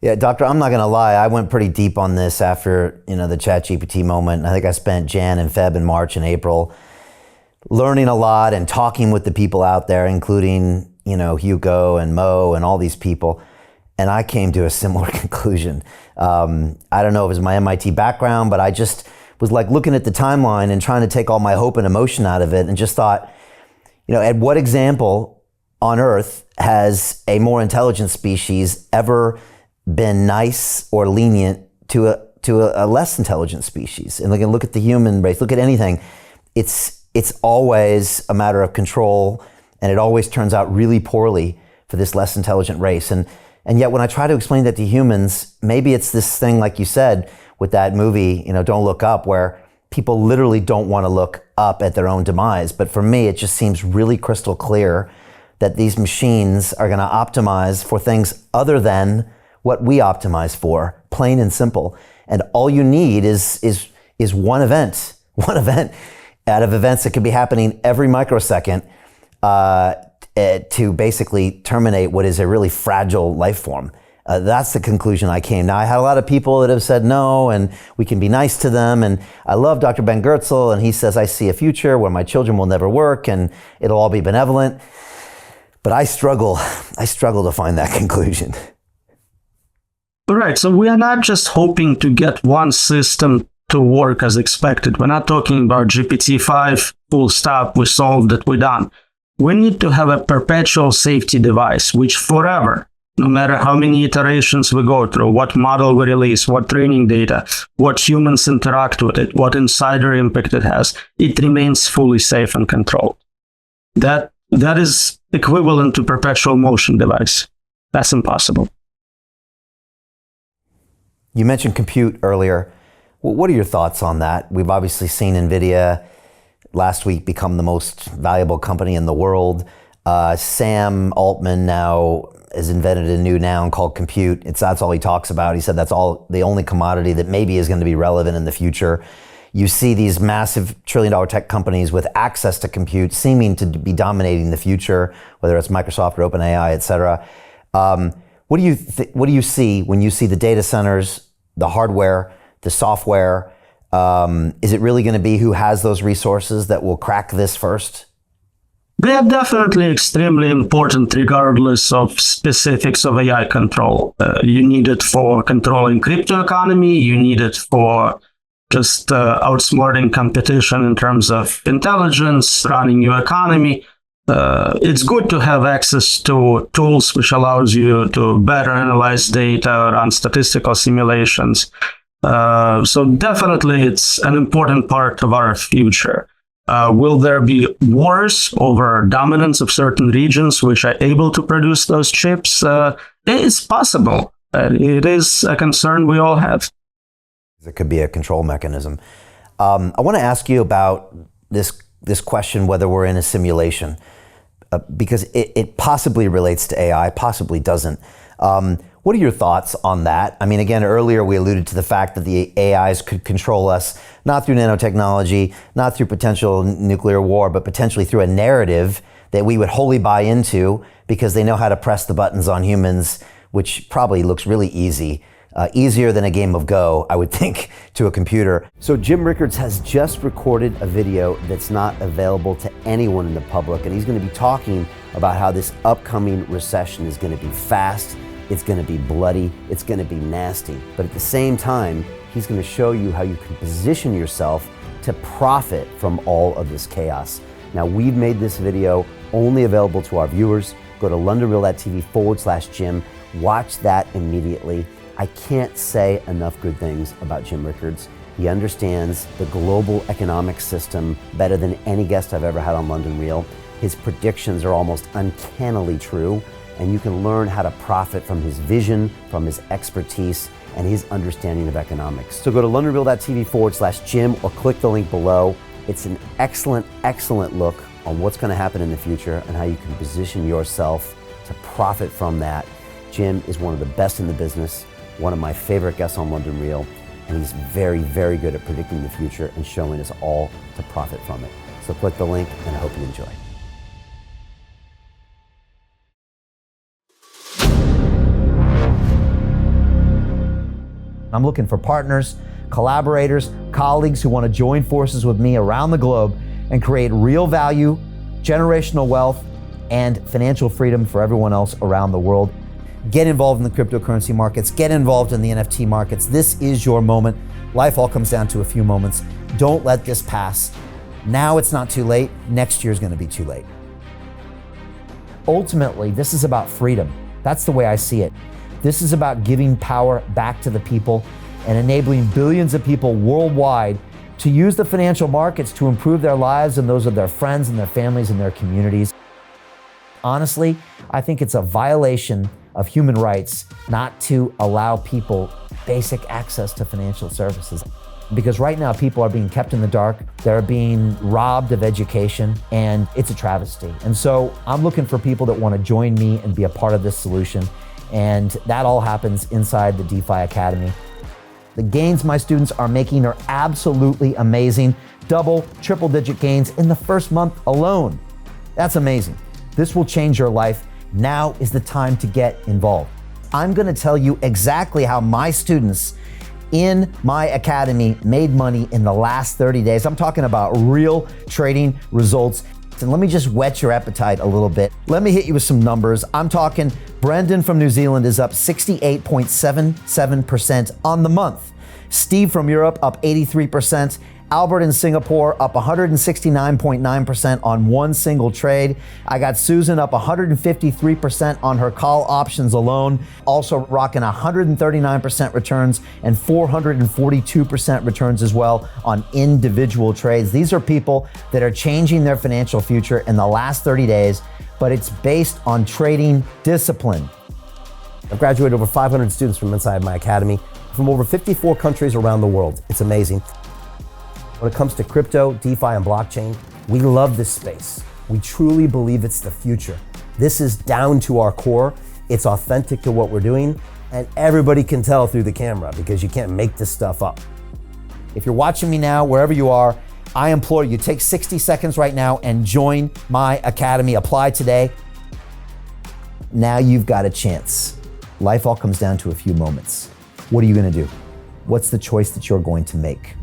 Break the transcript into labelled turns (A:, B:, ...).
A: Yeah, doctor, I'm not going to lie. I went pretty deep on this after, the ChatGPT moment. I think I spent Jan and Feb and March and April learning a lot and talking with the people out there, including, Hugo and Mo and all these people. And I came to a similar conclusion. I don't know if it was my MIT background, but I just was like looking at the timeline and trying to take all my hope and emotion out of it and just thought, at what example on Earth has a more intelligent species ever been nice or lenient to a less intelligent species? And look at the human race, look at anything. It's always a matter of control, and it always turns out really poorly for this less intelligent race. And yet when I try to explain that to humans, maybe it's this thing, like you said, with that movie, Don't Look Up, where people literally don't want to look up at their own demise. But for me, it just seems really crystal clear that these machines are going to optimize for things other than what we optimize for, plain and simple. And all you need is one event out of events that could be happening every microsecond to basically terminate what is a really fragile life form. That's the conclusion I came. Now, I had a lot of people that have said no, and we can be nice to them. And I love Dr. Ben Goertzel, and he says, I see a future where my children will never work and it'll all be benevolent. But I struggle to find that conclusion.
B: Right. So we are not just hoping to get one system to work as expected. We're not talking about GPT-5, full stop, we solved it, we're done. We need to have a perpetual safety device, which forever, no matter how many iterations we go through, what model we release, what training data, what humans interact with it, what insider impact it has, it remains fully safe and controlled. That is equivalent to perpetual motion device. That's impossible.
A: You mentioned compute earlier. What are your thoughts on that? We've obviously seen NVIDIA last week become the most valuable company in the world. Sam Altman now has invented a new noun called compute. That's all he talks about. He said that's the only commodity that maybe is going to be relevant in the future. You see these massive trillion-dollar tech companies with access to compute seeming to be dominating the future, whether it's Microsoft or OpenAI, et cetera. What do you see when you see the data centers, the hardware, the software? Is it really going to be who has those resources that will crack this first?
B: They are definitely extremely important regardless of specifics of AI control. You need it for controlling crypto economy. You need it for just outsmarting competition in terms of intelligence, running your economy. It's good to have access to tools which allows you to better analyze data, run statistical simulations. So definitely it's an important part of our future. Will there be wars over dominance of certain regions which are able to produce those chips? It's possible. It is a concern we all have.
A: It could be a control mechanism. I want to ask you about this question, whether we're in a simulation, because it possibly relates to AI, possibly doesn't. What are your thoughts on that? I mean, again, earlier we alluded to the fact that the AIs could control us, not through nanotechnology, not through potential nuclear war, but potentially through a narrative that we would wholly buy into because they know how to press the buttons on humans, which probably looks really easy. Easier than a game of Go, I would think, to a computer. So Jim Rickards has just recorded a video that's not available to anyone in the public, and he's going to be talking about how this upcoming recession is going to be fast, it's going to be bloody, it's going to be nasty. But at the same time, he's going to show you how you can position yourself to profit from all of this chaos. Now, we've made this video only available to our viewers. Go to londonreal.tv/Jim. Watch that immediately. I can't say enough good things about Jim Rickards. He understands the global economic system better than any guest I've ever had on London Real. His predictions are almost uncannily true, and you can learn how to profit from his vision, from his expertise, and his understanding of economics. So go to londonreal.tv/Jim or click the link below. It's an excellent, excellent look on what's going to happen in the future and how you can position yourself to profit from that. Jim is one of the best in the business, one of my favorite guests on London Real, and he's very, very good at predicting the future and showing us all to profit from it. So click the link, and I hope you enjoy. I'm looking for partners, collaborators, colleagues who want to join forces with me around the globe and create real value, generational wealth, and financial freedom for everyone else around the world. Get involved in the cryptocurrency markets, get involved in the NFT markets. This is your moment. Life all comes down to a few moments. Don't let this pass. Now it's not too late. Next year's going to be too late. Ultimately, this is about freedom. That's the way I see it. This is about giving power back to the people and enabling billions of people worldwide to use the financial markets to improve their lives and those of their friends and their families and their communities. Honestly, I think it's a violation of human rights not to allow people basic access to financial services. Because right now people are being kept in the dark, they're being robbed of education, and it's a travesty. And so I'm looking for people that want to join me and be a part of this solution. And that all happens inside the DeFi Academy. The gains my students are making are absolutely amazing. Double, triple digit gains in the first month alone. That's amazing. This will change your life. Now is the time to get involved. I'm going to tell you exactly how my students in my academy made money in the last 30 days. I'm talking about real trading results. And let me just whet your appetite a little bit. Let me hit you with some numbers. I'm talking Brendan from New Zealand is up 68.77% on the month. Steve from Europe up 83%. Albert in Singapore up 169.9% on one single trade. I got Susan up 153% on her call options alone, also rocking 139% returns and 442% returns as well on individual trades. These are people that are changing their financial future in the last 30 days, but it's based on trading discipline.
C: I've graduated over 500 students from inside my academy from over 54 countries around the world. It's amazing. When it comes to crypto, DeFi, and blockchain, we love this space. We truly believe it's the future. This is down to our core. It's authentic to what we're doing, and everybody can tell through the camera because you can't make this stuff up.
A: If you're watching me now, wherever you are, I implore you, take 60 seconds right now and join my academy. Apply today. Now you've got a chance. Life all comes down to a few moments. What are you going to do? What's the choice that you're going to make?